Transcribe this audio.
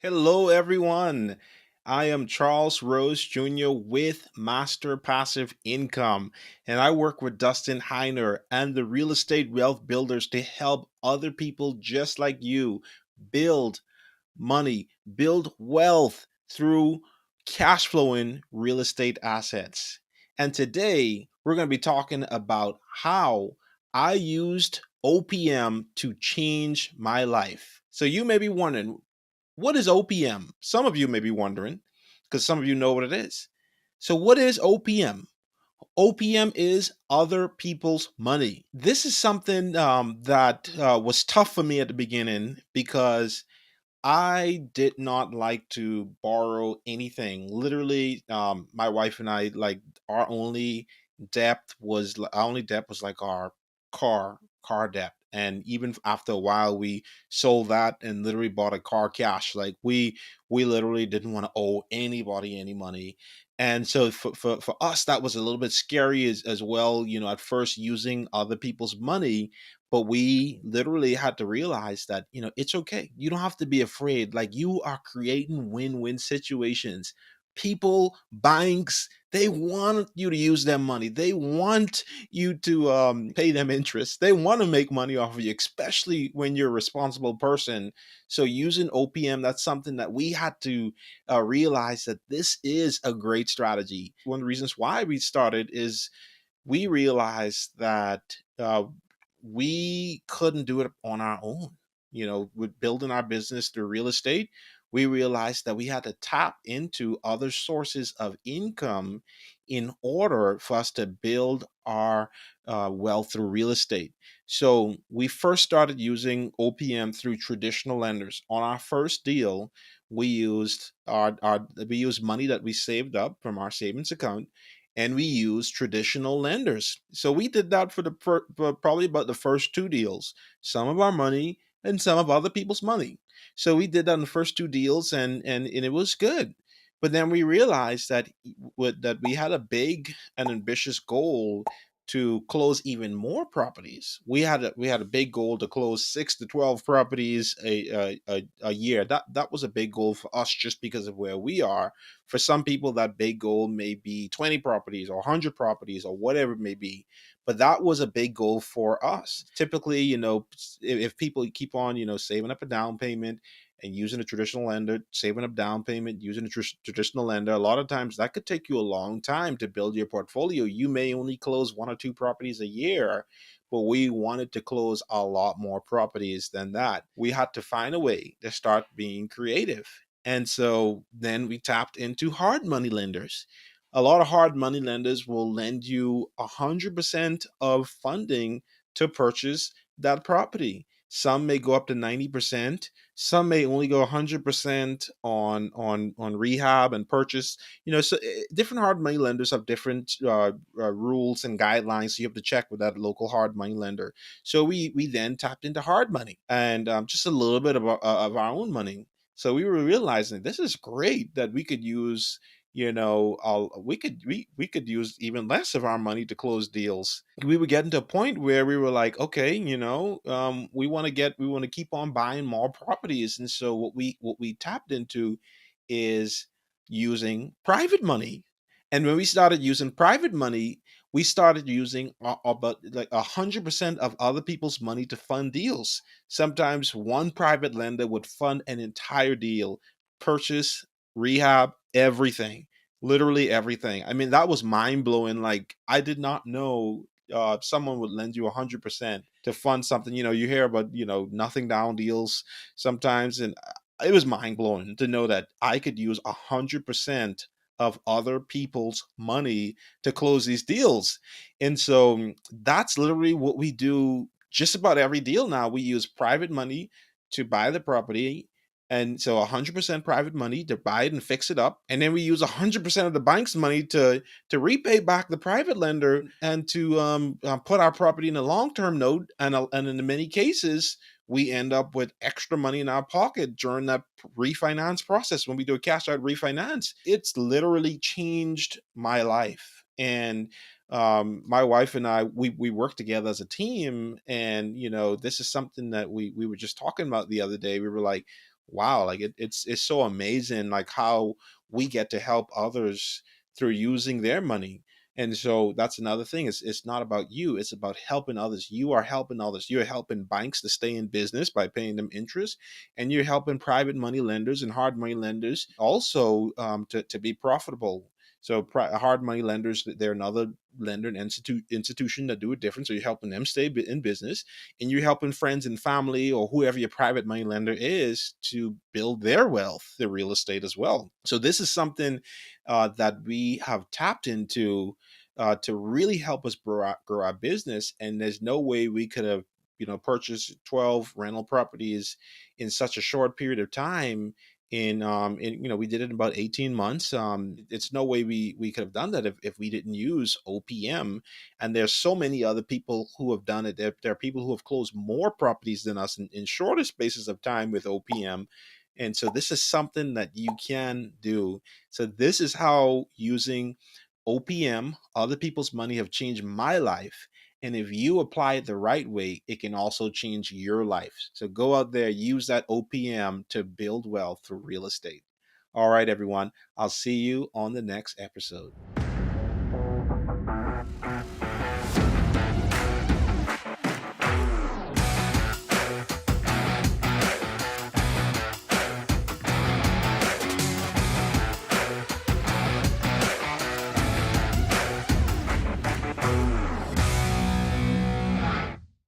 Hello, everyone. I am Charles Rose Jr. with Master Passive Income, and I work with Dustin Heiner and the Real Estate Wealth Builders to help other people just like you build money, build wealth through cash flowing real estate assets. And today we're going to be talking about how I used OPM to change my life. So you may be wondering, what is OPM? Some of you may be wondering because some of you know what it is. So, what is OPM? OPM is other people's money. This is something that was tough for me at the beginning because I did not like to borrow anything. Literally, my wife and I, like, our only debt was like our car debt. And even after a while, we sold that and literally bought a car cash. Like, we literally didn't want to owe anybody any money. And so for us, that was a little bit scary as well. At first, using other people's money, but we literally had to realize that it's okay. You don't have to be afraid. Like, you are creating win-win situations. People, banks, they want you to use their money. They want you to pay them interest. They want to make money off of you, especially when you're a responsible person. So using OPM, that's something that we had to realize that this is a great strategy. One of the reasons why we started is we realized that we couldn't do it on our own. With building our business through real estate, we realized that we had to tap into other sources of income in order for us to build our wealth through real estate. So we first started using OPM through traditional lenders. On our first deal, we used we used money that we saved up from our savings account, and we used traditional lenders. So we did that for probably about the first two deals, some of our money and some of other people's money. So we did that in the first two deals, and it was good. But then we realized that we had a big and ambitious goal to close even more properties. We had a big goal to close 6 to 12 properties a year. That was a big goal for us just because of where we are. For some people, that big goal may be 20 properties or 100 properties or whatever it may be. But that was a big goal for us. Typically, if people keep on, saving up a down payment and using a traditional lender, saving up down payment, using a traditional lender, a lot of times that could take you a long time to build your portfolio. You may only close 1 or 2 properties a year, but we wanted to close a lot more properties than that. We had to find a way to start being creative. And so then we tapped into hard money lenders. A lot of hard money lenders will lend you 100% of funding to purchase that property. Some may go up to 90%. Some may only go 100% on rehab and purchase. So different hard money lenders have different rules and guidelines. So you have to check with that local hard money lender. So we then tapped into hard money and just a little bit of our own money. So we were realizing this is great that we could use, we could use even less of our money to close deals. We were getting to a point where we were like, okay, we want to keep on buying more properties. And so what we tapped into is using private money. And when we started using private money, we started using about like 100% of other people's money to fund deals. Sometimes one private lender would fund an entire deal, purchase, rehab, everything, literally everything. I mean, that was mind blowing. Like, I did not know someone would lend you 100% to fund something. You hear about nothing down deals sometimes, and it was mind blowing to know that I could use 100% of other people's money to close these deals. And so that's literally what we do just about every deal now. We use private money to buy the property. And so 100% private money to buy it and fix it up. And then we use 100% of the bank's money to repay back the private lender and to put our property in a long-term note. And in many cases, we end up with extra money in our pocket during that refinance process. When we do a cash out refinance, it's literally changed my life. And my wife and I, we work together as a team. And this is something that we were just talking about the other day. We were like, wow, like it's so amazing, like how we get to help others through using their money. And so that's another thing, is it's not about you, it's about helping others. You are helping others. You're helping banks to stay in business by paying them interest, and you're helping private money lenders and hard money lenders also, to be profitable. So hard money lenders, they're another lender and institution that do it different. So you're helping them stay in business, and you're helping friends and family, or whoever your private money lender is, to build their wealth, the real estate as well. So this is something that we have tapped into to really help us grow our business. And there's no way we could have, purchased 12 rental properties in such a short period of time. We did it in about 18 months. It's no way we could have done that if we didn't use OPM. And there's so many other people who have done it. There are people who have closed more properties than us in shorter spaces of time with OPM. And so this is something that you can do. So this is how using OPM, other people's money, have changed my life. And if you apply it the right way, it can also change your life. So go out there, use that OPM to build wealth through real estate. All right, everyone. I'll see you on the next episode.